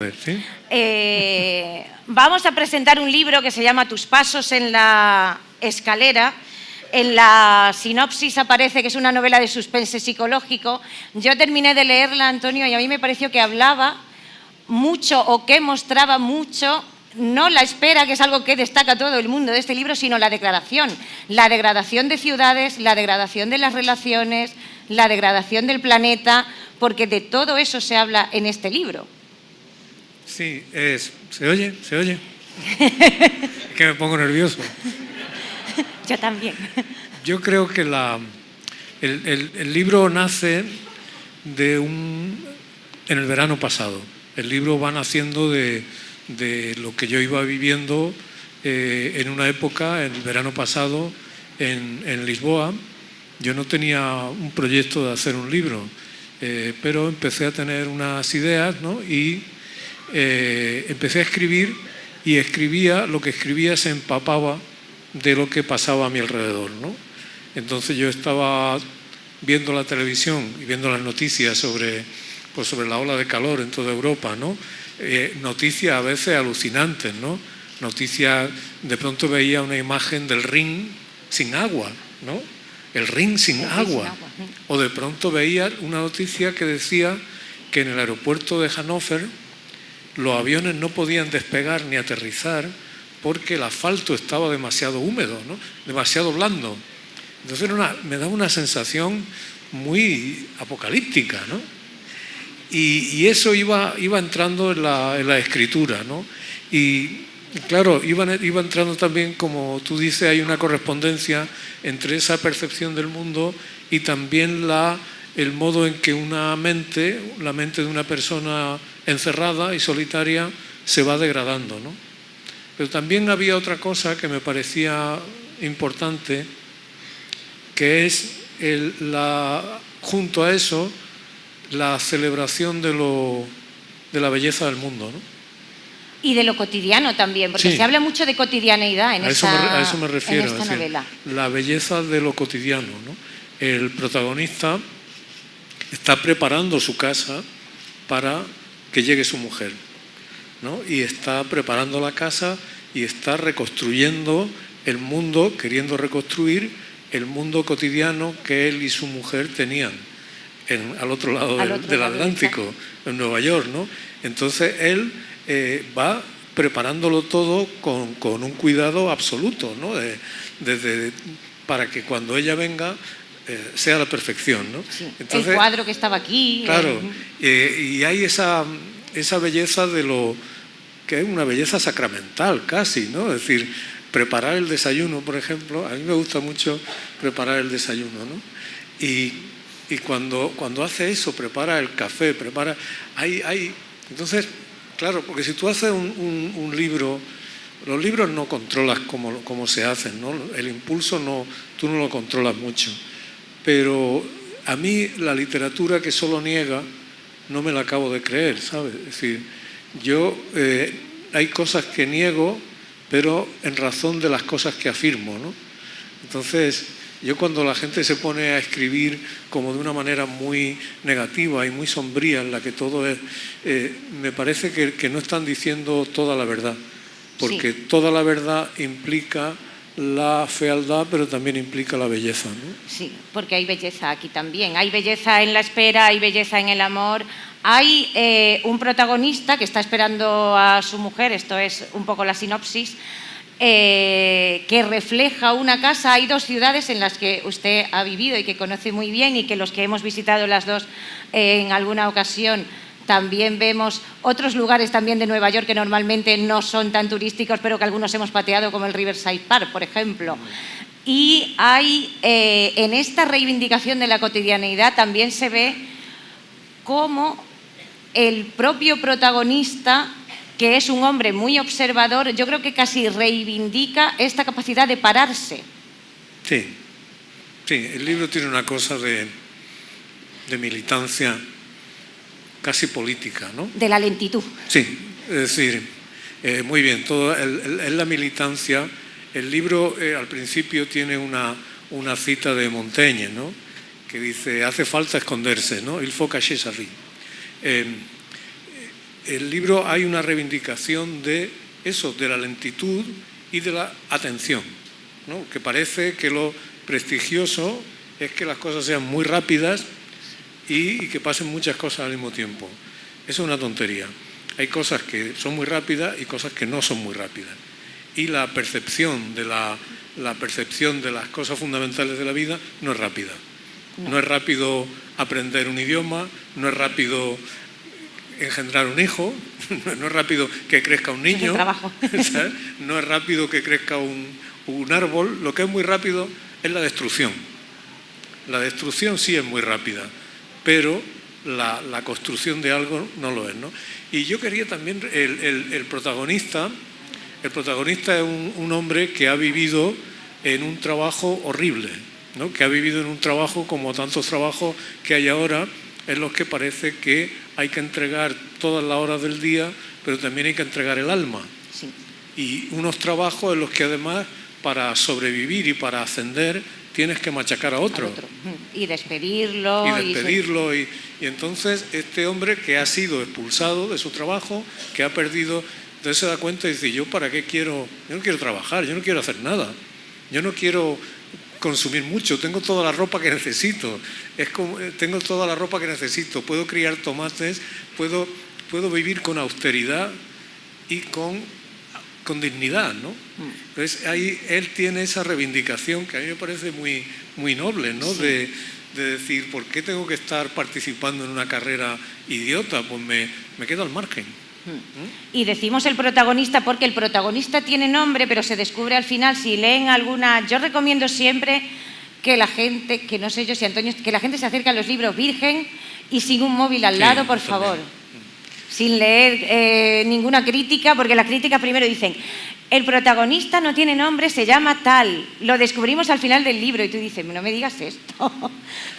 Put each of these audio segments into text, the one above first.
ver, ¿sí? Vamos a presentar un libro que se llama Tus pasos en la escalera. En la sinopsis aparece que es una novela de suspense psicológico. Yo terminé de leerla, Antonio, y a mí me pareció que hablaba mucho o que mostraba mucho, no la espera, que es algo que destaca todo el mundo de este libro, sino la degradación de ciudades, la degradación de las relaciones, la degradación del planeta, porque de todo eso se habla en este libro. Sí, ¿se oye? ¿Se oye? Es que me pongo nervioso. Yo también. Yo creo que el libro nace en el verano pasado. El libro va naciendo de lo que yo iba viviendo en una época, en el verano pasado, en Lisboa. Yo no tenía un proyecto de hacer un libro, pero empecé a tener unas ideas, ¿no? Y empecé a escribir, y lo que escribía se empapaba de lo que pasaba a mi alrededor, ¿no? Entonces yo estaba viendo la televisión y viendo las noticias sobre la ola de calor en toda Europa, ¿no? Noticias a veces alucinantes, ¿no? Noticias, de pronto veía una imagen del Rin sin agua, ¿no? El Rin sin agua. O de pronto veía una noticia que decía que en el aeropuerto de Hannover los aviones no podían despegar ni aterrizar porque el asfalto estaba demasiado húmedo, ¿no? Demasiado blando. Entonces me daba una sensación muy apocalíptica, ¿no? Y eso iba entrando en la escritura, ¿no? Y claro, iba entrando también, como tú dices, hay una correspondencia entre esa percepción del mundo y también el modo en que la mente de una persona encerrada y solitaria se va degradando, ¿no? Pero también había otra cosa que me parecía importante, que es junto a eso, la celebración de la belleza del mundo, ¿no? Y de lo cotidiano también, porque sí, se habla mucho de cotidianeidad a eso me refiero, en esta novela. La belleza de lo cotidiano, ¿no? El protagonista está preparando su casa para que llegue su mujer, ¿no? Y está preparando la casa y está reconstruyendo el mundo, queriendo reconstruir el mundo cotidiano que él y su mujer tenían al otro lado del Atlántico, en Nueva York, ¿no? Entonces él va preparándolo todo con un cuidado absoluto, ¿no? Para que cuando ella venga sea la perfección, ¿no? Sí. Entonces, el cuadro que estaba aquí. Claro, y hay esa belleza de lo que es una belleza sacramental casi, ¿no? Es decir, preparar el desayuno, por ejemplo, a mí me gusta mucho preparar el desayuno, ¿no? Y cuando hace eso, prepara el café, entonces, claro, porque si tú haces un libro, los libros no controlas cómo se hacen, ¿no? El impulso tú no lo controlas mucho. Pero a mí la literatura que solo niega no me la acabo de creer, ¿sabes? Es decir, hay cosas que niego, pero en razón de las cosas que afirmo, ¿no? Entonces, yo cuando la gente se pone a escribir como de una manera muy negativa y muy sombría, en la que todo es, me parece que no están diciendo toda la verdad, porque sí, toda la verdad implica la fealdad, pero también implica la belleza, ¿no? Sí, porque hay belleza aquí también. Hay belleza en la espera, hay belleza en el amor. Hay un protagonista que está esperando a su mujer, esto es un poco la sinopsis, que refleja una casa. Hay dos ciudades en las que usted ha vivido y que conoce muy bien, y que los que hemos visitado las dos en alguna ocasión también vemos otros lugares también de Nueva York que normalmente no son tan turísticos, pero que algunos hemos pateado, como el Riverside Park, por ejemplo. Y hay en esta reivindicación de la cotidianeidad también se ve cómo el propio protagonista, que es un hombre muy observador, yo creo que casi reivindica esta capacidad de pararse. Sí, el libro tiene una cosa de militancia casi política, ¿no? De la lentitud. Sí, es decir, muy bien, es la militancia. El libro al principio tiene una cita de Montaigne, ¿no? Que dice, hace falta esconderse, ¿no? Il faut cacher sa vie. el libro hay una reivindicación de eso, de la lentitud y de la atención, ¿no? Que parece que lo prestigioso es que las cosas sean muy rápidas y que pasen muchas cosas al mismo tiempo. Eso es una tontería. Hay cosas que son muy rápidas y cosas que no son muy rápidas. Y la percepción de las cosas fundamentales de la vida no es rápida. No es rápido aprender un idioma, no es rápido engendrar un hijo, no es rápido que crezca un niño, ¿sabes? No es rápido que crezca un árbol. Lo que es muy rápido es la destrucción. La destrucción sí es muy rápida, pero la construcción de algo no lo es, ¿no? Y yo quería también, el protagonista es un hombre que ha vivido en un trabajo horrible, ¿no? Que ha vivido en un trabajo como tantos trabajos que hay ahora, en los que parece que hay que entregar todas las horas del día, pero también hay que entregar el alma. Sí. Y unos trabajos en los que además, para sobrevivir y para ascender, tienes que machacar a otro. Y despedirlo. Y entonces este hombre que ha sido expulsado de su trabajo, que ha perdido, entonces se da cuenta y dice, ¿yo para qué quiero? Yo no quiero trabajar, yo no quiero hacer nada, yo no quiero consumir mucho, tengo toda la ropa que necesito, tengo toda la ropa que necesito, puedo criar tomates, puedo vivir con austeridad y con dignidad, ¿no? Entonces ahí él tiene esa reivindicación que a mí me parece muy, muy noble, ¿no? Sí. De decir, ¿por qué tengo que estar participando en una carrera idiota? Pues me quedo al margen. Y decimos el protagonista porque el protagonista tiene nombre, pero se descubre al final, si leen alguna... Yo recomiendo siempre que la gente, que no sé yo si Antonio, que la gente se acerque a los libros virgen y sin un móvil al lado, por favor. Sin leer ninguna crítica, porque las críticas primero dicen, el protagonista no tiene nombre, se llama tal, lo descubrimos al final del libro, y tú dices, no me digas esto.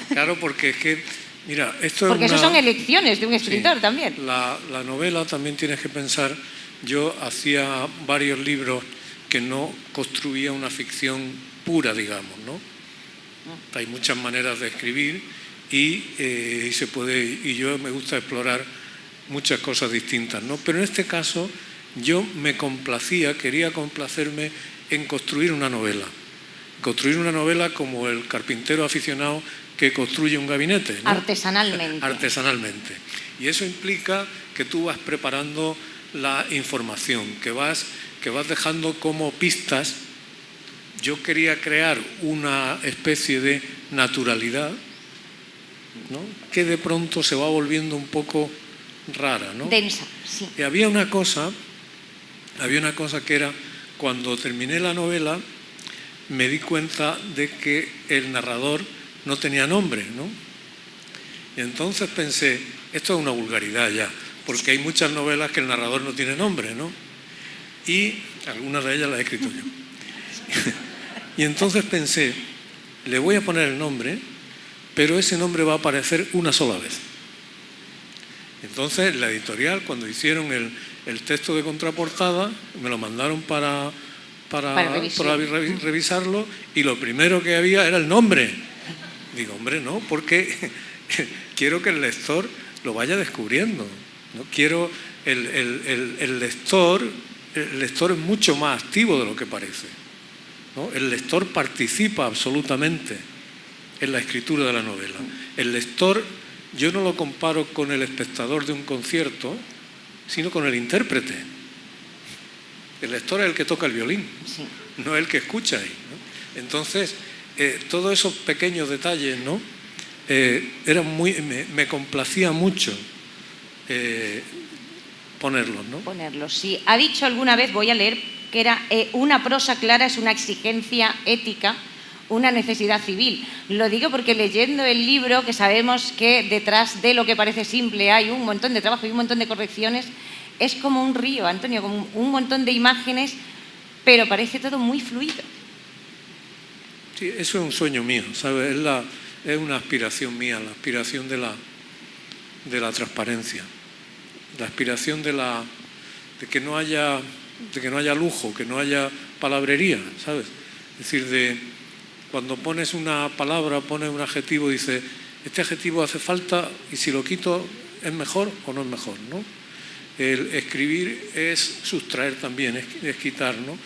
Claro, porque es que... Mira, porque eso son elecciones de un escritor, sí, también. La novela también tienes que pensar. Yo hacía varios libros que no construía una ficción pura, digamos, ¿no? Hay muchas maneras de escribir y yo me gusta explorar muchas cosas distintas, ¿no? Pero en este caso yo quería complacerme en construir una novela. Construir una novela como el carpintero aficionado que construye un gabinete, ¿no? Artesanalmente. Artesanalmente. Y eso implica que tú vas preparando la información, que vas dejando como pistas. Yo quería crear una especie de naturalidad, ¿no? Que de pronto se va volviendo un poco rara, ¿no? Densa, sí. Y había una cosa que era, cuando terminé la novela, me di cuenta de que el narrador no tenía nombre, ¿no? Y entonces pensé, esto es una vulgaridad ya, porque hay muchas novelas que el narrador no tiene nombre, ¿no? Y algunas de ellas las he escrito yo. Y entonces pensé, le voy a poner el nombre, pero ese nombre va a aparecer una sola vez. Entonces la editorial, cuando hicieron el texto de contraportada, me lo mandaron para revisarlo, y lo primero que había era el nombre. Digo, hombre, no, porque quiero que el lector lo vaya descubriendo, ¿no? Quiero el lector es mucho más activo de lo que parece, ¿no? El lector participa absolutamente en la escritura de la novela. El lector, yo no lo comparo con el espectador de un concierto, sino con el intérprete. El lector es el que toca el violín, sí, no es el que escucha ahí, ¿no? Entonces, todos esos pequeños detalles, ¿no? Me complacía mucho ponerlos, ¿no? Ponerlos, sí. Ha dicho alguna vez, voy a leer, que era una prosa clara es una exigencia ética, una necesidad civil. Lo digo porque leyendo el libro, que sabemos que detrás de lo que parece simple hay un montón de trabajo y un montón de correcciones, es como un río, Antonio, como un montón de imágenes, pero parece todo muy fluido. Sí, eso es un sueño mío, ¿sabes? Es una aspiración mía, la aspiración de la transparencia, la aspiración de que no haya lujo, que no haya palabrería, ¿sabes? Es decir, cuando pones una palabra, pones un adjetivo, dices, este adjetivo hace falta y si lo quito, ¿es mejor o no es mejor, no? El escribir es sustraer también, es quitar, ¿no?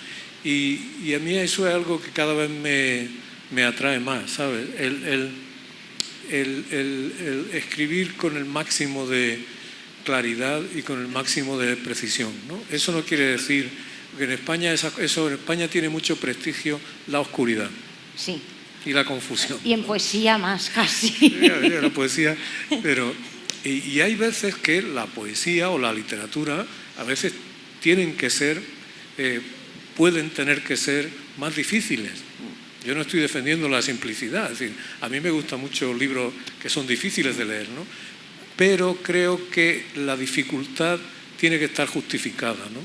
Y a mí eso es algo que cada vez me atrae más, ¿sabes? El escribir con el máximo de claridad y con el máximo de precisión, ¿no? Eso no quiere decir que en España en España tiene mucho prestigio la oscuridad. Sí. Y la confusión. Y en poesía más, casi. La poesía, pero... Y hay veces que la poesía o la literatura a veces tienen que ser, pueden tener que ser más difíciles. Yo no estoy defendiendo la simplicidad, es decir, a mí me gustan mucho libros que son difíciles de leer, ¿no? Pero creo que la dificultad tiene que estar justificada, ¿no?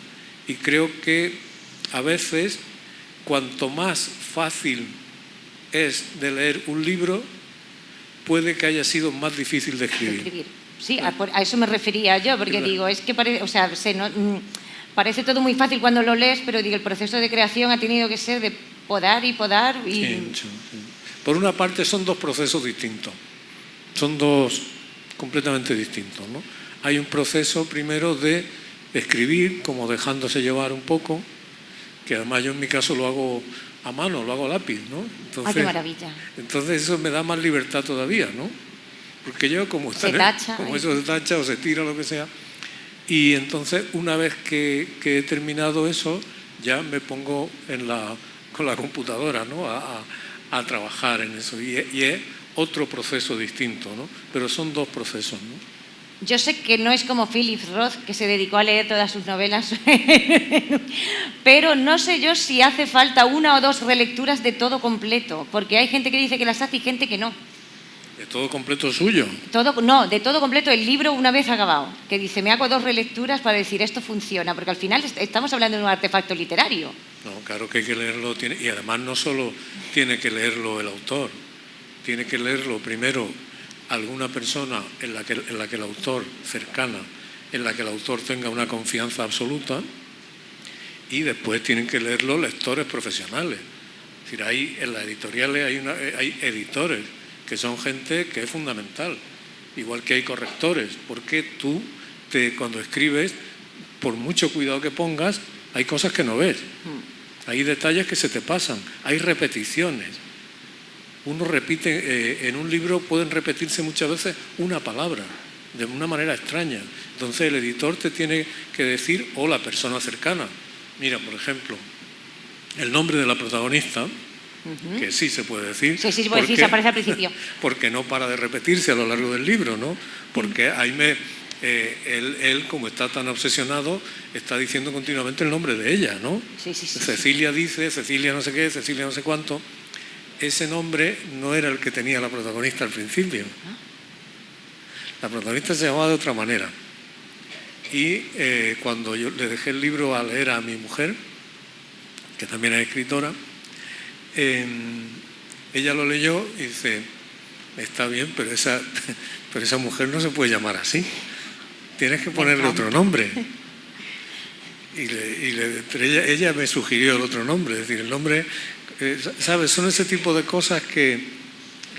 Y creo que a veces cuanto más fácil es de leer un libro, puede que haya sido más difícil de escribir. Sí, a eso me refería yo, porque digo, es que parece todo muy fácil cuando lo lees, pero digo, el proceso de creación ha tenido que ser de podar y podar. Sí. Por una parte son dos procesos distintos, son dos completamente distintos, ¿no? Hay un proceso primero de escribir, como dejándose llevar un poco, que además yo en mi caso lo hago a mano, lo hago a lápiz, ¿no? Entonces, ¡ay, qué maravilla! Entonces eso me da más libertad todavía, ¿no? Porque yo como eso se tacha o se tira, lo que sea, y entonces una vez que he terminado eso, ya me pongo con la computadora, ¿no? a trabajar en eso, y es otro proceso distinto, ¿no? Pero son dos procesos, ¿no? Yo sé que no es como Philip Roth, que se dedicó a leer todas sus novelas, pero no sé yo si hace falta una o dos relecturas de todo completo, porque hay gente que dice que las hace y gente que no. ¿De todo completo suyo? No, de todo completo el libro una vez acabado, que dice, me hago dos relecturas para decir esto funciona, porque al final estamos hablando de un artefacto literario. No, claro que hay que leerlo, y además no solo tiene que leerlo el autor, tiene que leerlo primero alguna persona en la que el autor cercana, en la que el autor tenga una confianza absoluta, y después tienen que leerlo lectores profesionales. Es decir, en las editoriales hay editores que son gente que es fundamental, igual que hay correctores, porque tú cuando escribes, por mucho cuidado que pongas, hay cosas que no ves, hay detalles que se te pasan, hay repeticiones. Uno repite, en un libro pueden repetirse muchas veces una palabra, de una manera extraña. Entonces el editor te tiene que decir, o la persona cercana. Mira, por ejemplo, el nombre de la protagonista, que sí se puede decir. Sí, se puede decir, se aparece al principio. Porque no para de repetirse a lo largo del libro, ¿no? Porque ahí él, como está tan obsesionado, está diciendo continuamente el nombre de ella, ¿no? Sí. Cecilia dice, Cecilia no sé qué, Cecilia no sé cuánto. Ese nombre no era el que tenía la protagonista al principio. La protagonista se llamaba de otra manera. Y cuando yo le dejé el libro a leer a mi mujer, que también es escritora, ella lo leyó y dice, está bien, pero esa mujer no se puede llamar así. Tienes que ponerle otro nombre. Pero ella me sugirió el otro nombre, es decir, el nombre... ¿Sabes? Son ese tipo de cosas que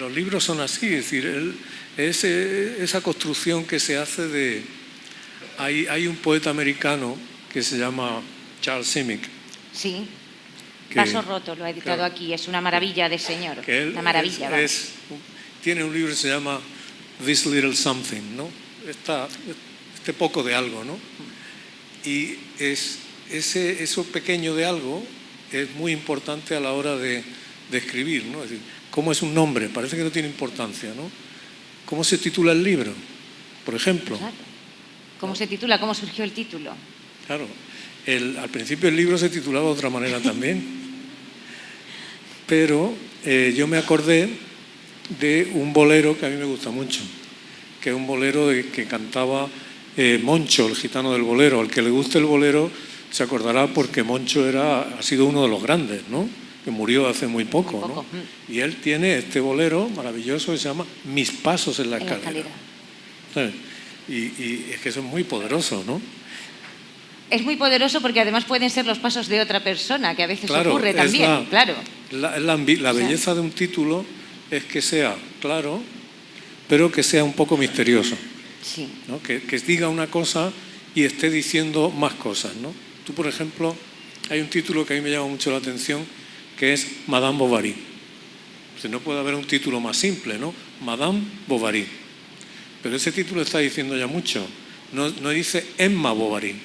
los libros son así, es decir, esa construcción que se hace de... Hay un poeta americano que se llama Charles Simic. Sí, Vaso Roto, lo ha editado aquí, es una maravilla de señor, una maravilla. Tiene un libro que se llama This Little Something, ¿no? Este poco de algo, ¿no? Y eso pequeño de algo es muy importante a la hora de escribir, ¿no? Es decir, ¿cómo es un nombre? Parece que no tiene importancia, ¿no? ¿Cómo se titula el libro? Por ejemplo. Claro. ¿Cómo se titula? ¿Cómo surgió el título? Claro. Al principio el libro se titulaba de otra manera también. Pero yo me acordé de un bolero que a mí me gusta mucho, que es un bolero que cantaba Moncho, el gitano del bolero. Al que le guste el bolero se acordará porque Moncho ha sido uno de los grandes, ¿no? Que murió hace muy poco, ¿no? Y él tiene este bolero maravilloso que se llama Mis pasos en la escalera. ¿Sabes? Y es que eso es muy poderoso, ¿no? Es muy poderoso porque además pueden ser los pasos de otra persona, que a veces ocurre también, claro. La belleza de un título es que sea claro, pero que sea un poco misterioso. Sí. ¿No? Que diga una cosa y esté diciendo más cosas, ¿no? Tú, por ejemplo, hay un título que a mí me llama mucho la atención, que es Madame Bovary. No puede haber un título más simple, ¿no? Madame Bovary. Pero ese título está diciendo ya mucho. No dice Emma Bovary.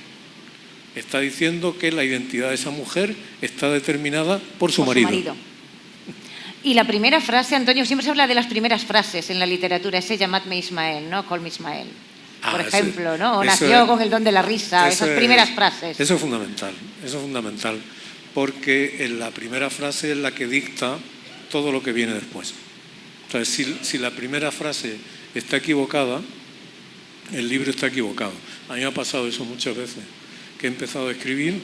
Está diciendo que la identidad de esa mujer está determinada por su marido. Y la primera frase, Antonio, siempre se habla de las primeras frases en la literatura, ese llamadme Ismael, ¿no? Call me Ismael, por ejemplo, ¿no? O nació con el don de la risa, esas primeras frases. Eso es fundamental, porque la primera frase es la que dicta todo lo que viene después. Entonces, si la primera frase está equivocada, el libro está equivocado. A mí me ha pasado eso muchas veces, que he empezado a escribir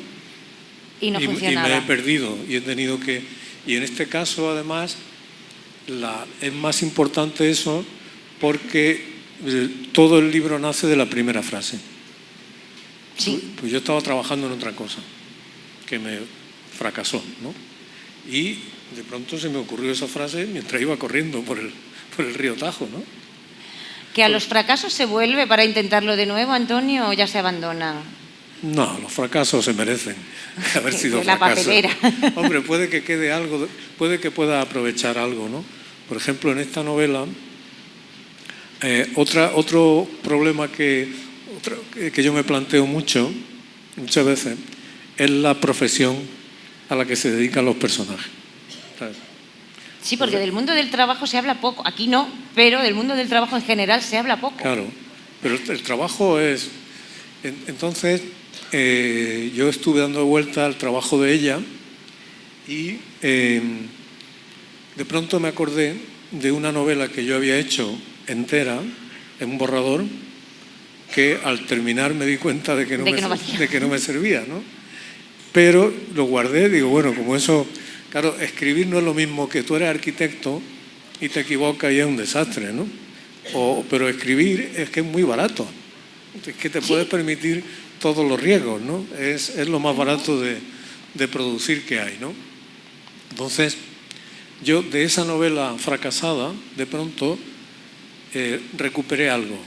y no funcionaba. Y me he perdido y he tenido que... Y en este caso, además, es más importante eso porque todo el libro nace de la primera frase. Sí. Pues yo estaba trabajando en otra cosa que me fracasó, ¿no? Y de pronto se me ocurrió esa frase mientras iba corriendo por el río Tajo, ¿no? ¿Que a los fracasos se vuelve para intentarlo de nuevo, Antonio, o ya se abandona? No, los fracasos se merecen haber sido la fracasos. papelera. Hombre, puede que quede algo, puede que pueda aprovechar algo, ¿no? Por ejemplo, en esta novela, otro problema que yo me planteo muchas veces, es la profesión a la que se dedican los personajes, ¿sabes? Sí, porque del mundo del trabajo se habla poco. Aquí no, pero del mundo del trabajo en general se habla poco. Claro, pero el trabajo es... Entonces, yo estuve dando vuelta al trabajo de ella y de pronto me acordé de una novela que yo había hecho entera en un borrador, que al terminar me di cuenta de que no me servía, ¿no? Pero lo guardé, digo, bueno, como eso... Claro, escribir no es lo mismo que tú eres arquitecto y te equivocas y es un desastre, ¿no? Pero escribir es que es muy barato. Es que te puedes permitir todos los riesgos, ¿no? Es lo más barato de producir que hay, ¿no? Entonces, yo de esa novela fracasada, de pronto, recuperé algo.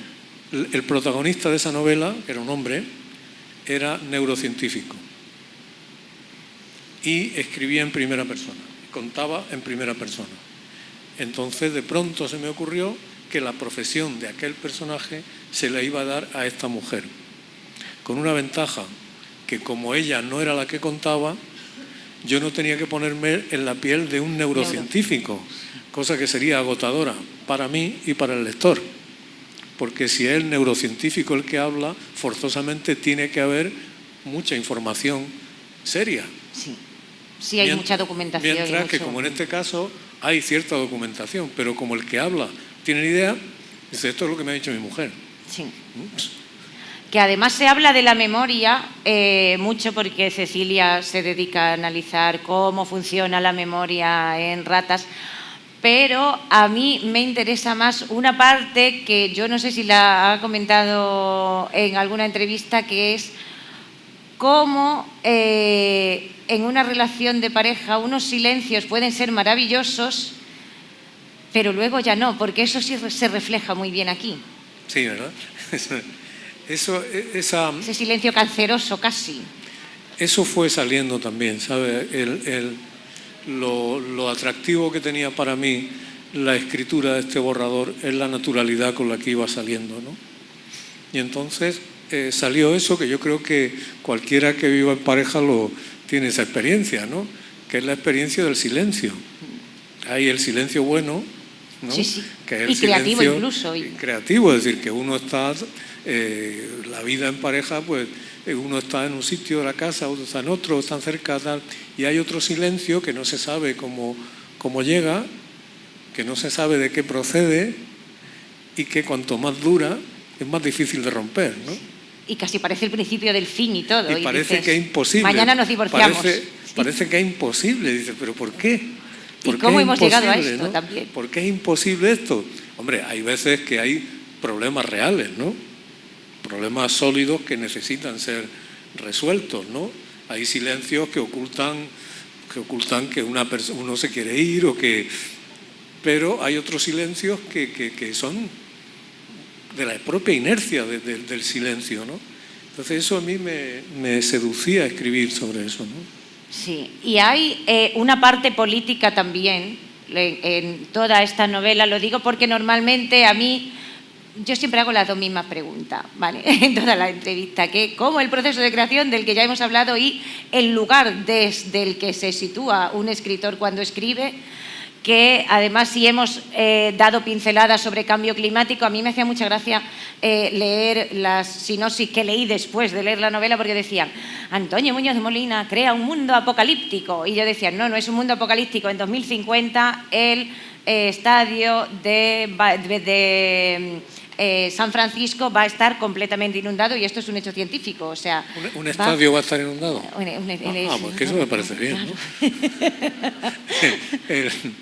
El protagonista de esa novela, que era un hombre, era neurocientífico. Y escribía en primera persona, contaba en primera persona. Entonces, de pronto se me ocurrió que la profesión de aquel personaje se la iba a dar a esta mujer, con una ventaja, que como ella no era la que contaba, yo no tenía que ponerme en la piel de un neurocientífico, cosa que sería agotadora para mí y para el lector, porque si es el neurocientífico el que habla, forzosamente tiene que haber mucha información seria. Sí, hay mucha documentación. Mientras que, como en este caso, hay cierta documentación, pero como el que habla tiene ni idea, dice, esto es lo que me ha dicho mi mujer. Sí. Que además se habla de la memoria mucho, porque Cecilia se dedica a analizar cómo funciona la memoria en ratas, pero a mí me interesa más una parte que yo no sé si la ha comentado en alguna entrevista, que es cómo en una relación de pareja unos silencios pueden ser maravillosos, pero luego ya no, porque eso sí se refleja muy bien aquí. Sí, ¿verdad? Ese silencio canceroso casi. Eso fue saliendo también, ¿sabes? Lo atractivo que tenía para mí la escritura de este borrador es la naturalidad con la que iba saliendo, ¿no? Y entonces salió eso, que yo creo que cualquiera que viva en pareja tiene esa experiencia, ¿no? Que es la experiencia del silencio. Hay el silencio bueno, ¿no? Sí. Que es el y creativo silencio incluso. Creativo, es decir, que uno está, la vida en pareja, pues uno está en un sitio de la casa, otro está en otro, están cerca, tal, y hay otro silencio que no se sabe cómo llega, que no se sabe de qué procede y que cuanto más dura es más difícil de romper, ¿no? Y casi parece el principio del fin y todo. Y parece que es imposible. Mañana nos divorciamos. Parece que es imposible. Dice, ¿pero por qué? ¿Y cómo hemos llegado a esto, ¿no? También? ¿Por qué es imposible esto? Hombre, hay veces que hay problemas reales, ¿no? Problemas sólidos que necesitan ser resueltos, ¿no? Hay silencios que ocultan que uno se quiere ir pero hay otros silencios que son de la propia inercia del silencio, ¿no? Entonces eso a mí me seducía escribir sobre eso, ¿no? Sí, y hay una parte política también en toda esta novela, lo digo porque normalmente a mí, yo siempre hago las dos mismas preguntas, ¿vale? En toda la entrevista, que cómo el proceso de creación del que ya hemos hablado y el lugar desde el que se sitúa un escritor cuando escribe, que además si hemos dado pinceladas sobre cambio climático, a mí me hacía mucha gracia leer las sinopsis que leí después de leer la novela, porque decían, Antonio Muñoz de Molina crea un mundo apocalíptico, y yo decía, no es un mundo apocalíptico, en 2050 el estadio de San Francisco va a estar completamente inundado, y esto es un hecho científico, o sea... ¿Un estadio va a estar inundado? Pues que eso me parece bien, claro. ¿No?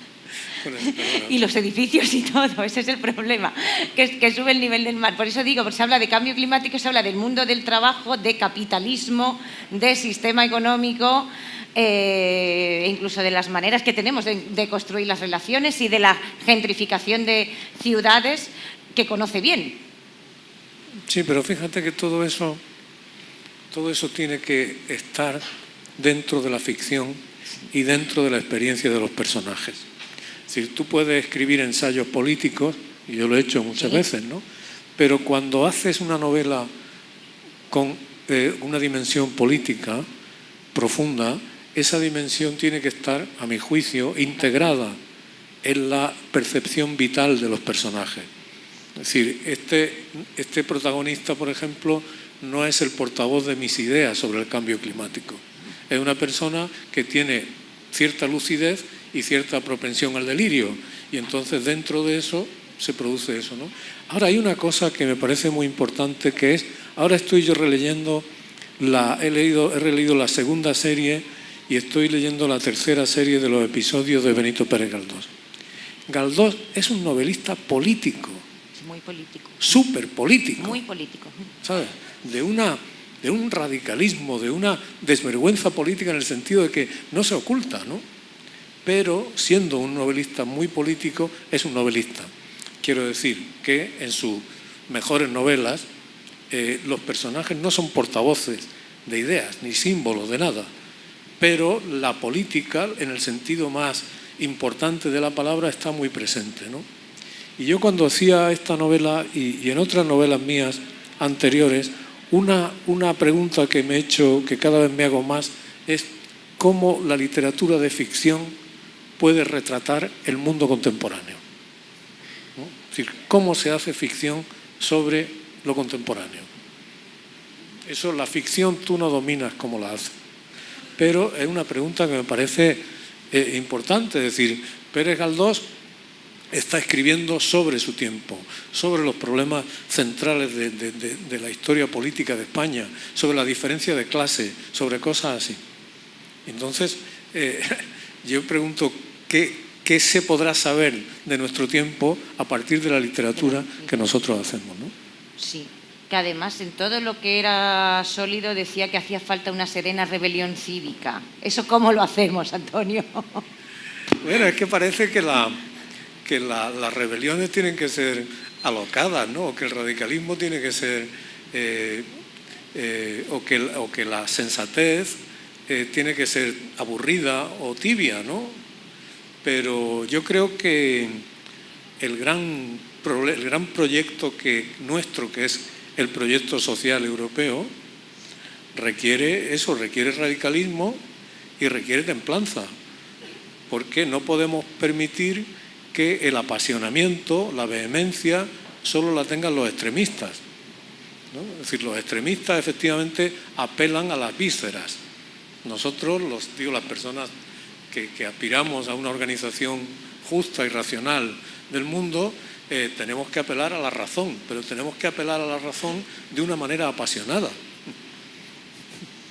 Y los edificios y todo, ese es el problema, que sube el nivel del mar. Por eso digo, porque se habla de cambio climático, se habla del mundo del trabajo, de capitalismo, de sistema económico, incluso de las maneras que tenemos de construir las relaciones y de la gentrificación de ciudades que conoce bien. Sí, pero fíjate que todo eso tiene que estar dentro de la ficción y dentro de la experiencia de los personajes. Es decir, tú puedes escribir ensayos políticos, y yo lo he hecho muchas veces, ¿no? Pero cuando haces una novela con una dimensión política profunda, esa dimensión tiene que estar, a mi juicio, integrada en la percepción vital de los personajes. Es decir, este protagonista, por ejemplo, no es el portavoz de mis ideas sobre el cambio climático. Es una persona que tiene cierta lucidez y cierta propensión al delirio, y entonces dentro de eso se produce eso, ¿no? Ahora hay una cosa que me parece muy importante, que es, ahora estoy yo releyendo, he releído la segunda serie y estoy leyendo la tercera serie de los episodios de Benito Pérez Galdós. Galdós es un novelista político. Muy político. Súper político. Muy político. ¿Sabes? De un radicalismo, de una desvergüenza política en el sentido de que no se oculta, ¿no? Pero siendo un novelista muy político, es un novelista. Quiero decir que en sus mejores novelas los personajes no son portavoces de ideas ni símbolos de nada, pero la política, en el sentido más importante de la palabra, está muy presente, ¿no? Y yo cuando hacía esta novela y en otras novelas mías anteriores, una pregunta que me he hecho, que cada vez me hago más, es cómo la literatura de ficción puede retratar el mundo contemporáneo, ¿no? Es decir, cómo se hace ficción sobre lo contemporáneo. Eso, la ficción, tú no dominas cómo la haces. Pero es una pregunta que me parece importante. Es decir, Pérez Galdós está escribiendo sobre su tiempo, sobre los problemas centrales de la historia política de España, sobre la diferencia de clase, sobre cosas así. Entonces, yo pregunto, ¿qué se podrá saber de nuestro tiempo a partir de la literatura que nosotros hacemos, ¿no? Sí, que además en todo lo que era sólido decía que hacía falta una serena rebelión cívica. ¿Eso cómo lo hacemos, Antonio? Bueno, es que parece que las rebeliones tienen que ser alocadas, ¿no? O que el radicalismo tiene que ser, o que la sensatez tiene que ser aburrida o tibia, ¿no? Pero yo creo que el gran proyecto nuestro, que es el proyecto social europeo, requiere radicalismo y requiere templanza, porque no podemos permitir que el apasionamiento, la vehemencia, solo la tengan los extremistas, ¿no? Es decir, los extremistas efectivamente apelan a las vísceras. Nosotros, las personas que aspiramos a una organización justa y racional del mundo, tenemos que apelar a la razón, pero tenemos que apelar a la razón de una manera apasionada,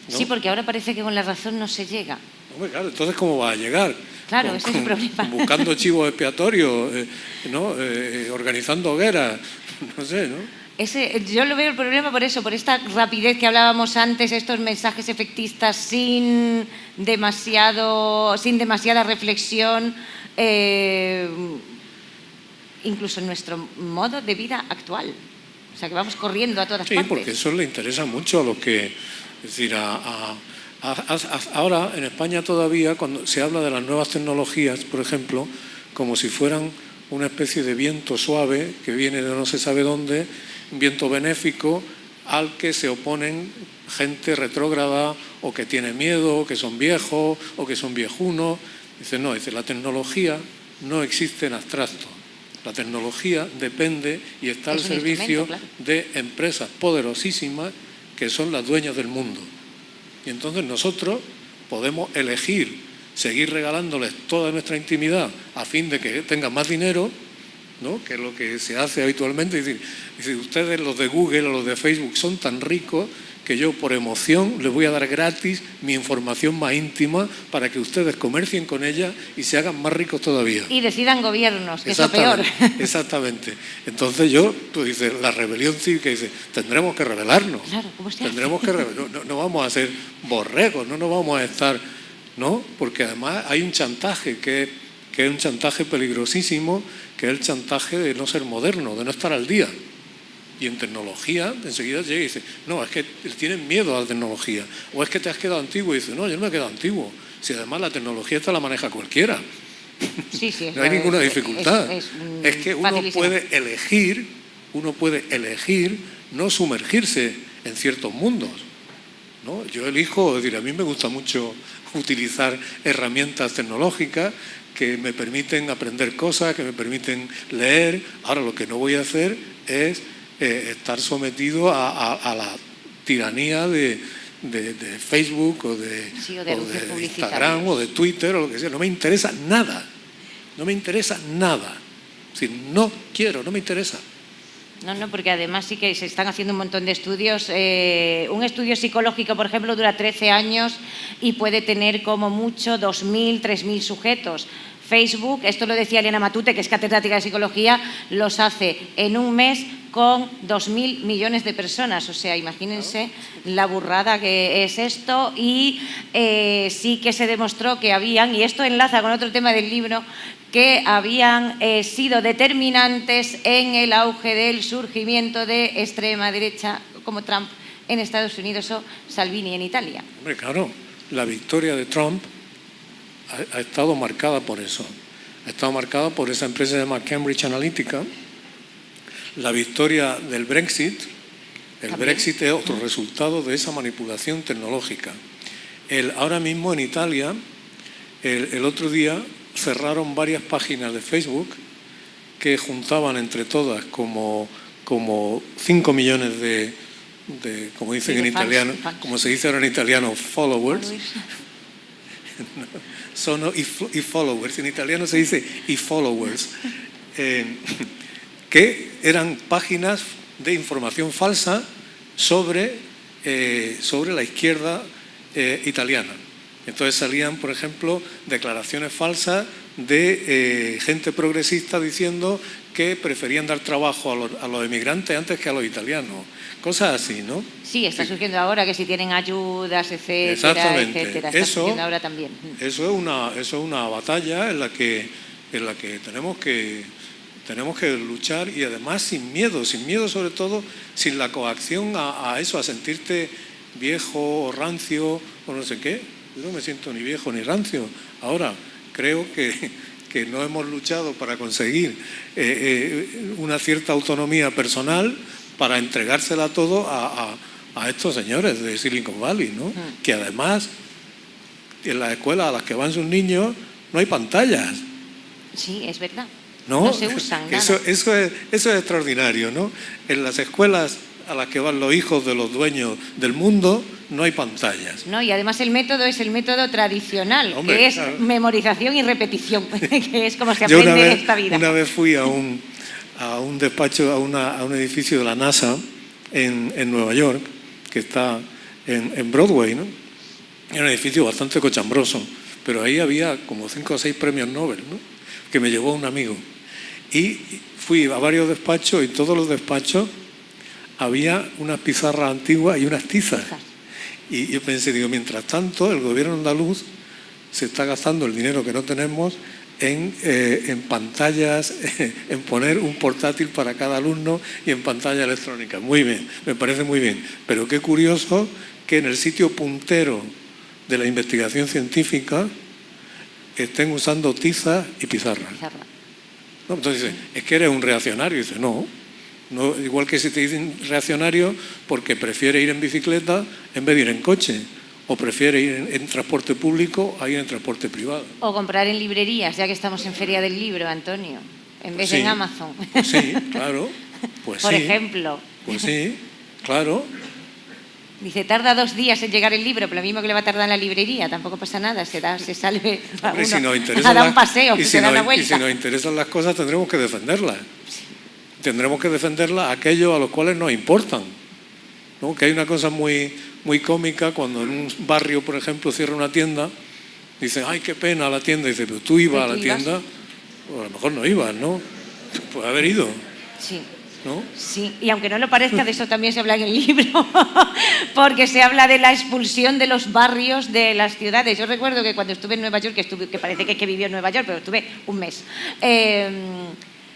¿no? Sí, porque ahora parece que con la razón no se llega. Hombre, claro, entonces ¿cómo va a llegar? Claro, ese es el problema. Buscando chivos expiatorios, ¿no? Organizando hogueras, no sé, ¿no? Yo lo veo el problema por eso, por esta rapidez que hablábamos antes, estos mensajes efectistas sin demasiada reflexión, incluso en nuestro modo de vida actual. O sea, que vamos corriendo a todas Sí, partes. porque eso le interesa mucho a los que... Es decir, ahora en España todavía, cuando se habla de las nuevas tecnologías, por ejemplo, como si fueran una especie de viento suave que viene de no se sabe dónde, un viento benéfico al que se oponen gente retrógrada o que tiene miedo, o que son viejos, o que son viejunos. Dice, no, la tecnología no existe en abstracto. La tecnología depende y está al servicio de empresas poderosísimas que son las dueñas del mundo. Y entonces nosotros podemos elegir seguir regalándoles toda nuestra intimidad a fin de que tengan más dinero, ¿no? Que es lo que se hace habitualmente. Dice, ustedes, los de Google o los de Facebook, son tan ricos que yo por emoción les voy a dar gratis mi información más íntima para que ustedes comercien con ella y se hagan más ricos todavía. Y decidan gobiernos, que es lo peor. Exactamente. Entonces dice, la rebelión cívica, dice, tendremos que rebelarnos. Claro, ¿cómo se hace? Tendremos que no vamos a ser borregos, no nos vamos a estar, ¿no? Porque además hay un chantaje que es un chantaje peligrosísimo, que es el chantaje de no ser moderno, de no estar al día. Y en tecnología enseguida llega y dice, no, es que tienen miedo a la tecnología. O es que te has quedado antiguo y dice, no, yo no me he quedado antiguo. Si además la tecnología esta la maneja cualquiera. Sí, no hay ninguna dificultad. Es que uno facilísimo. puede elegir no sumergirse en ciertos mundos, ¿no? Yo elijo, es decir, a mí me gusta mucho utilizar herramientas tecnológicas que me permiten aprender cosas, que me permiten leer. Ahora lo que no voy a hacer es estar sometido a la tiranía de Facebook o de Instagram o de Twitter o lo que sea. No me interesa nada. No me interesa nada. Es decir, no quiero, no me interesa. No, porque además sí que se están haciendo un montón de estudios. Un estudio psicológico, por ejemplo, dura 13 años y puede tener como mucho 2.000, 3.000 sujetos. Facebook, esto lo decía Elena Matute, que es catedrática de psicología, los hace en un mes con 2.000 millones de personas. O sea, imagínense la burrada que es esto. Y sí que se demostró que habían, y esto enlaza con otro tema del libro, que habían sido determinantes en el auge del surgimiento de extrema derecha como Trump en Estados Unidos o Salvini en Italia. Hombre, claro, la victoria de Trump ha estado marcada por eso. Ha estado marcada por esa empresa que se llama Cambridge Analytica. La victoria del Brexit, el Brexit es otro resultado de esa manipulación tecnológica. Ahora mismo en Italia, el otro día cerraron varias páginas de Facebook que juntaban entre todas como 5 millones de como dicen en italiano, como se dice ahora en italiano, followers. Sono y followers, en italiano se dice y followers, que eran páginas de información falsa sobre la izquierda italiana. Entonces salían, por ejemplo, declaraciones falsas de gente progresista diciendo que preferían dar trabajo a los emigrantes antes que a los italianos. Cosas así, ¿no? Sí, está surgiendo ahora que si tienen ayudas, etcétera, exactamente. etcétera. Está surgiendo ahora también. Eso es una batalla en la que tenemos que luchar, y además sin miedo sobre todo, sin la coacción a eso, a sentirte viejo o rancio o no sé qué. Yo no me siento ni viejo ni rancio. Ahora, creo que no hemos luchado para conseguir una cierta autonomía personal para entregársela todo a estos señores de Silicon Valley, ¿no? Que además en las escuelas a las que van sus niños no hay pantallas. Sí, es verdad. No se usan nada. Eso es extraordinario, ¿no? En las escuelas a las que van los hijos de los dueños del mundo no hay pantallas. No, y además el método es el método tradicional, hombre, que es memorización y repetición, que es como se aprende en esta vida. Una vez fui a un despacho, a un edificio de la NASA en Nueva York, que está en Broadway, ¿no? Era un edificio bastante cochambroso, pero ahí había como 5 o 6 premios Nobel, ¿no? Que me llevó un amigo. Y fui a varios despachos, y en todos los despachos había unas pizarras antiguas y unas tizas. Y yo pensé, mientras tanto, el gobierno andaluz se está gastando el dinero que no tenemos en pantallas, en poner un portátil para cada alumno y en pantalla electrónica. Muy bien, me parece muy bien. Pero qué curioso que en el sitio puntero de la investigación científica estén usando tiza y pizarra. ¿No? Entonces dice, es que eres un reaccionario. Y dice, no, igual que si te dicen reaccionario porque prefiere ir en bicicleta en vez de ir en coche. O prefiere ir en transporte público a ir en transporte privado. O comprar en librerías, ya que estamos en Feria del Libro, Antonio, en vez de en Amazon. Pues sí, claro. Pues por sí, ejemplo. Pues sí, claro. Dice, tarda 2 días en llegar el libro, pero lo mismo que le va a tardar en la librería, tampoco pasa nada, se sale a dar un paseo, se da una vuelta. Y si nos interesan las cosas, tendremos que defenderlas. Sí. Tendremos que defenderlas a aquellos a los cuales nos importan. ¿No? Que hay una cosa muy cómica cuando en un barrio, por ejemplo, cierra una tienda, dicen, ay, qué pena la tienda. Dice, pero tú ibas a la tienda, o a lo mejor no ibas, ¿no? Pues haber ido. Sí. ¿No? Sí, y aunque no lo parezca, de eso también se habla en el libro, porque se habla de la expulsión de los barrios de las ciudades. Yo recuerdo que cuando estuve en Nueva York, que parece que vivió en Nueva York, pero estuve un mes,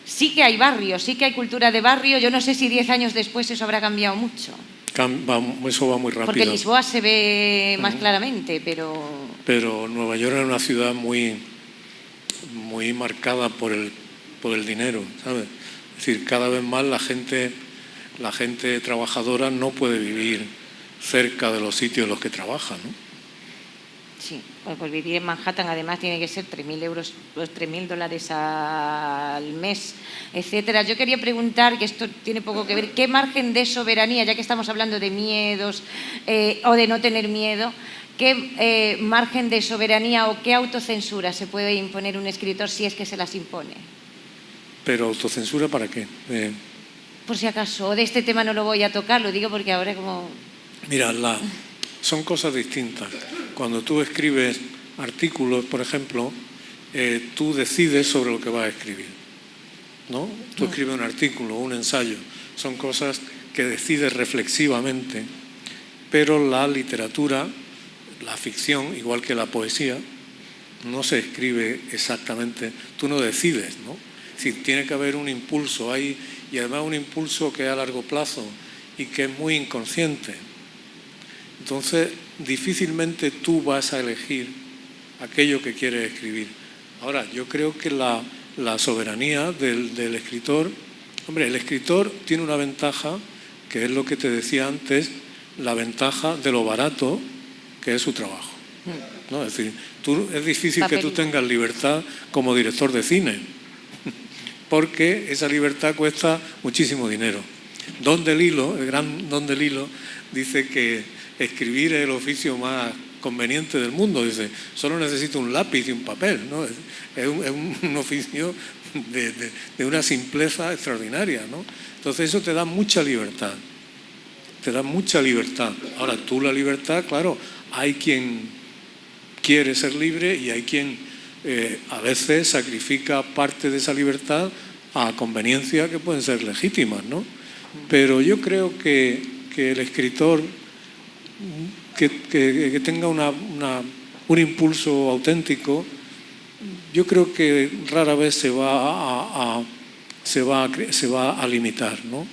sí que hay barrios, sí que hay cultura de barrio. Yo no sé si 10 años después eso habrá cambiado mucho. Eso va muy rápido. Porque Lisboa se ve más claramente, pero... Pero Nueva York es una ciudad muy marcada por el dinero, ¿sabes? Es decir, cada vez más la gente trabajadora no puede vivir cerca de los sitios en los que trabaja, ¿no? Sí, pues vivir en Manhattan además tiene que ser 3.000 euros, $3.000 al mes, etcétera. Yo quería preguntar, que esto tiene poco que ver, ¿qué margen de soberanía, ya que estamos hablando de miedos o de no tener miedo, qué margen de soberanía o qué autocensura se puede imponer un escritor si es que se las impone? ¿Pero autocensura para qué? Por si acaso, de este tema no lo voy a tocar, lo digo porque ahora como... Mira, son cosas distintas. Cuando tú escribes artículos, por ejemplo, tú decides sobre lo que vas a escribir, ¿no? Tú escribes un artículo, un ensayo, son cosas que decides reflexivamente, pero la literatura, la ficción, igual que la poesía, no se escribe exactamente, tú no decides, ¿no? Es decir, tiene que haber un impulso ahí, y además un impulso que es a largo plazo y que es muy inconsciente. Entonces, difícilmente tú vas a elegir aquello que quieres escribir. Ahora, yo creo que la soberanía del escritor... Hombre, el escritor tiene una ventaja, que es lo que te decía antes, la ventaja de lo barato que es su trabajo, ¿no? Es decir, es difícil que tú tengas libertad como director de cine, porque esa libertad cuesta muchísimo dinero. Don DeLillo, el gran Don DeLillo, dice que escribir es el oficio más conveniente del mundo. Dice, solo necesito un lápiz y un papel, ¿no? Es un oficio de una simpleza extraordinaria, ¿no? Entonces eso te da mucha libertad. Te da mucha libertad. Ahora, tú la libertad, claro, hay quien quiere ser libre y hay quien a veces sacrifica parte de esa libertad a conveniencias que pueden ser legítimas, ¿no? Pero yo creo que el escritor que tenga un impulso auténtico, yo creo que rara vez se va a limitar, ¿no?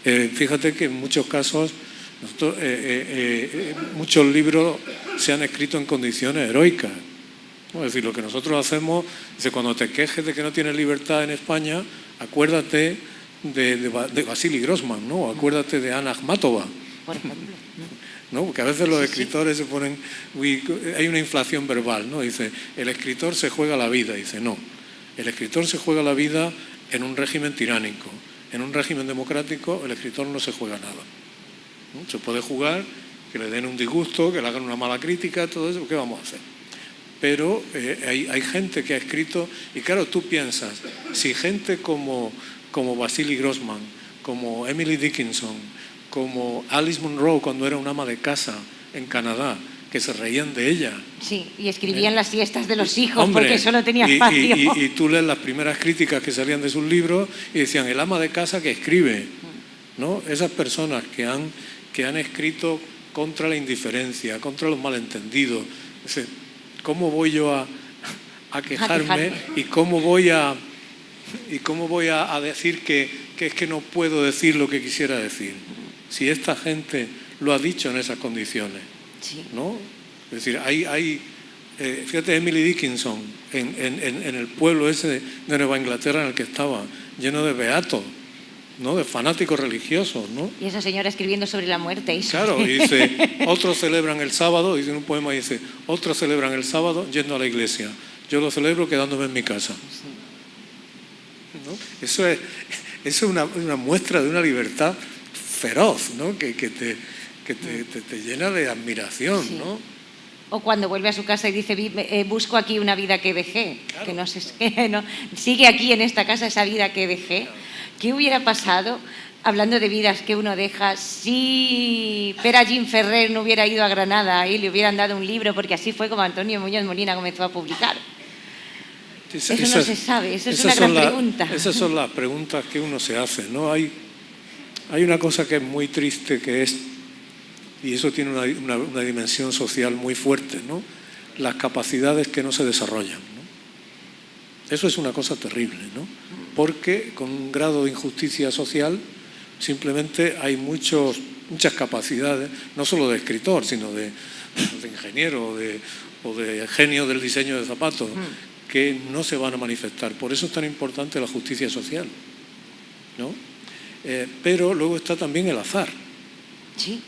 Fíjate que en muchos casos muchos libros se han escrito en condiciones heroicas, ¿no? Es decir, lo que nosotros hacemos, dice, cuando te quejes de que no tienes libertad en España, acuérdate de Vasily Grossman, ¿no? Acuérdate de Anna Akhmatova, por ejemplo, ¿no? Porque a veces los escritores se ponen... hay una inflación verbal, ¿no? Dice, el escritor se juega la vida. Dice, no, el escritor se juega la vida en un régimen tiránico. En un régimen democrático el escritor no se juega nada, ¿no? Se puede jugar, que le den un disgusto, que le hagan una mala crítica, todo eso, ¿qué vamos a hacer? Pero hay gente que ha escrito, y claro, tú piensas, si gente como Vasily Grossman, como Emily Dickinson, como Alice Munro cuando era una ama de casa en Canadá, que se reían de ella. Sí, y escribían las siestas de los hijos, hombre, porque solo tenía espacio. Y tú lees las primeras críticas que salían de sus libros y decían, el ama de casa que escribe, ¿no? Esas personas que han escrito contra la indiferencia, contra los malentendidos. ¿Cómo voy yo a a quejarme y cómo voy a decir que es que no puedo decir lo que quisiera decir. Si esta gente lo ha dicho en esas condiciones, ¿no? Es decir, fíjate, Emily Dickinson, en el pueblo ese de Nueva Inglaterra en el que estaba, lleno de beatos, ¿no? De fanáticos religiosos, ¿no? Y esa señora escribiendo sobre la muerte. Claro, y dice, otros celebran el sábado, dice en un poema, dice, otros celebran el sábado yendo a la iglesia. Yo lo celebro quedándome en mi casa. ¿No? Eso es una muestra de una libertad feroz, ¿no? que te llena de admiración, sí. ¿No? O cuando vuelve a su casa y dice, busco aquí una vida que dejé, claro. Que no sé, no, sigue aquí en esta casa esa vida que dejé. Claro. ¿Qué hubiera pasado, hablando de vidas que uno deja, si Pere Gimferrer no hubiera ido a Granada y le hubieran dado un libro? Porque así fue como Antonio Muñoz Molina comenzó a publicar. Eso no se sabe, eso es una gran pregunta. Esas son las preguntas que uno se hace, ¿no? Hay una cosa que es muy triste, que es, y eso tiene una dimensión social muy fuerte, ¿no? Las capacidades que no se desarrollan, ¿no? Eso es una cosa terrible, ¿no? Porque con un grado de injusticia social simplemente hay muchas capacidades, no solo de escritor, sino de ingeniero o de genio del diseño de zapatos, que no se van a manifestar. Por eso es tan importante la justicia social, ¿no? Pero luego está también el azar. Sí.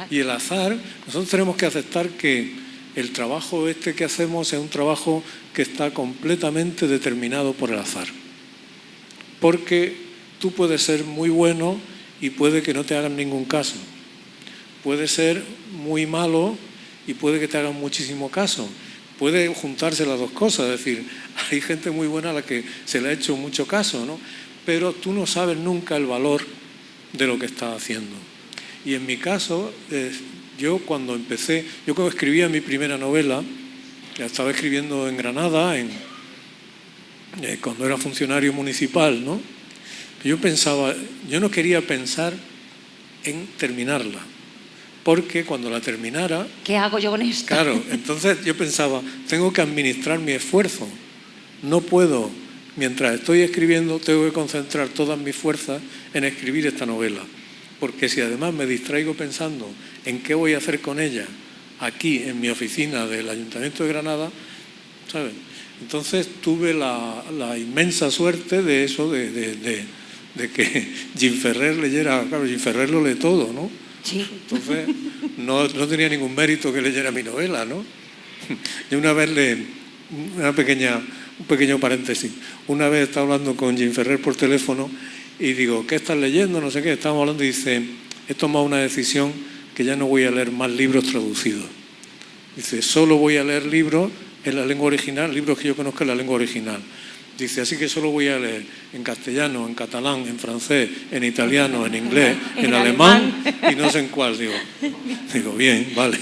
Y el azar, nosotros tenemos que aceptar que el trabajo que hacemos es un trabajo que está completamente determinado por el azar. Porque tú puedes ser muy bueno y puede que no te hagan ningún caso. Puedes ser muy malo y puede que te hagan muchísimo caso. Puede juntarse las dos cosas, es decir, hay gente muy buena a la que se le ha hecho mucho caso, ¿no? Pero tú no sabes nunca el valor de lo que estás haciendo. Y en mi caso, yo cuando escribía mi primera novela, la estaba escribiendo en Granada, cuando era funcionario municipal, ¿no? Yo no quería pensar en terminarla, porque cuando la terminara... ¿Qué hago yo con esto? Claro, entonces yo pensaba, tengo que administrar mi esfuerzo. No puedo, mientras estoy escribiendo, tengo que concentrar todas mis fuerzas en escribir esta novela. Porque si además me distraigo pensando en qué voy a hacer con ella aquí en mi oficina del Ayuntamiento de Granada, ¿sabes? Entonces tuve la inmensa suerte de eso, de que Gimferrer leyera, claro, Gimferrer lo lee todo, ¿no? Sí. Entonces no tenía ningún mérito que leyera mi novela, ¿no? Yo una vez un pequeño paréntesis, una vez estaba hablando con Gimferrer por teléfono y digo, ¿qué estás leyendo? No sé qué, estábamos hablando y dice, he tomado una decisión que ya no voy a leer más libros traducidos. Dice, solo voy a leer libros en la lengua original, libros que yo conozca en la lengua original. Dice, así que solo voy a leer en castellano, en catalán, en francés, en italiano, en inglés, en alemán y no sé en cuál. Digo, bien, vale.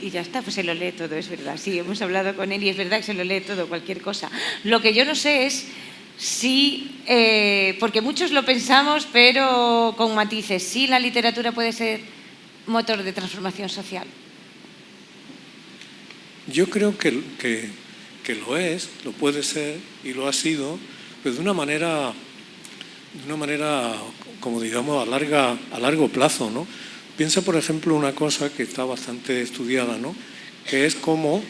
Y ya está, pues se lo lee todo, es verdad. Sí, hemos hablado con él y es verdad que se lo lee todo, cualquier cosa. Lo que yo no sé es si, porque muchos lo pensamos, pero con matices, si la literatura puede ser motor de transformación social. Yo creo que lo es, lo puede ser y lo ha sido, pero de una manera como digamos a largo plazo, ¿no? Piensa, por ejemplo, una cosa que está bastante estudiada, ¿no? Que es cómo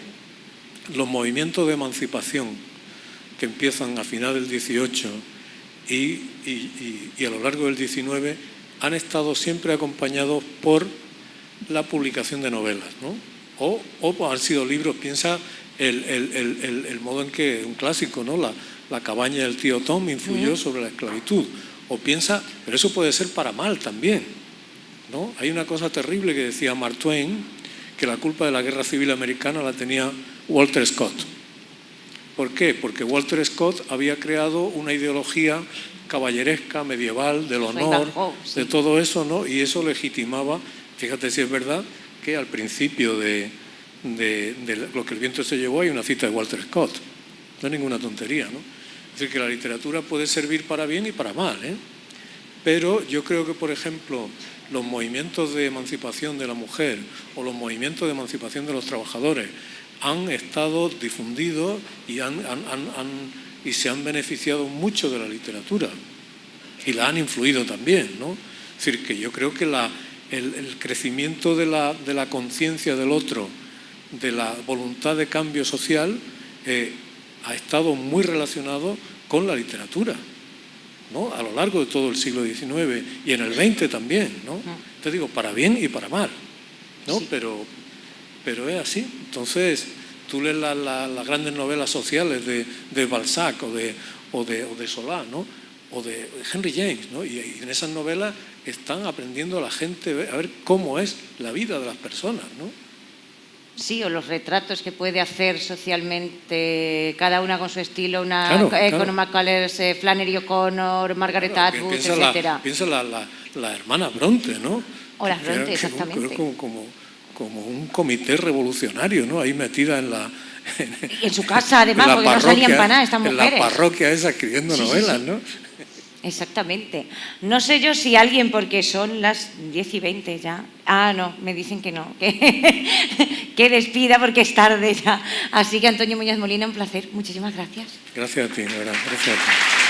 los movimientos de emancipación que empiezan a final del 18 y a lo largo del 19 han estado siempre acompañados por la publicación de novelas, ¿no? O han sido libros. Piensa el modo en que un clásico, ¿no? La cabaña del tío Tom influyó sobre la esclavitud. O piensa, pero eso puede ser para mal también, ¿no? Hay una cosa terrible que decía Mark Twain, que la culpa de la guerra civil americana la tenía Walter Scott. ¿Por qué? Porque Walter Scott había creado una ideología caballeresca, medieval, del honor, de todo eso, ¿no? Y eso legitimaba, fíjate si es verdad, que al principio de lo que el viento se llevó hay una cita de Walter Scott. No es ninguna tontería, ¿no? Es decir, que la literatura puede servir para bien y para mal, ¿eh? Pero yo creo que, por ejemplo, los movimientos de emancipación de la mujer o los movimientos de emancipación de los trabajadores han estado difundidos y se han beneficiado mucho de la literatura y la han influido también, ¿no? Es decir, que yo creo que el crecimiento de la conciencia del otro, de la voluntad de cambio social, ha estado muy relacionado con la literatura, ¿no? A lo largo de todo el siglo XIX y en el XX también, ¿no? Te digo, para bien y para mal, ¿no? Sí. Pero es así. Entonces, tú lees las grandes novelas sociales de Balzac o de Solá, ¿no? O de Henry James, ¿no? Y en esas novelas están aprendiendo a la gente a ver cómo es la vida de las personas, ¿no? Sí, o los retratos que puede hacer socialmente cada una con su estilo, Claro. con McCullers, Flannery O'Connor, Margaret Atwood, etcétera. Piensa la hermana Bronte, ¿no? O las Bronte, Que exactamente. como un comité revolucionario, ¿no? Ahí metida En su casa, además, porque no salían para nada estas mujeres. En la parroquia esa escribiendo novelas, ¿no? Exactamente. No sé yo si alguien, porque son las 10:20 ya. Ah, no, me dicen que no, que despida porque es tarde ya. Así que Antonio Muñoz Molina, un placer. Muchísimas gracias. Gracias a ti, de verdad. Gracias a ti.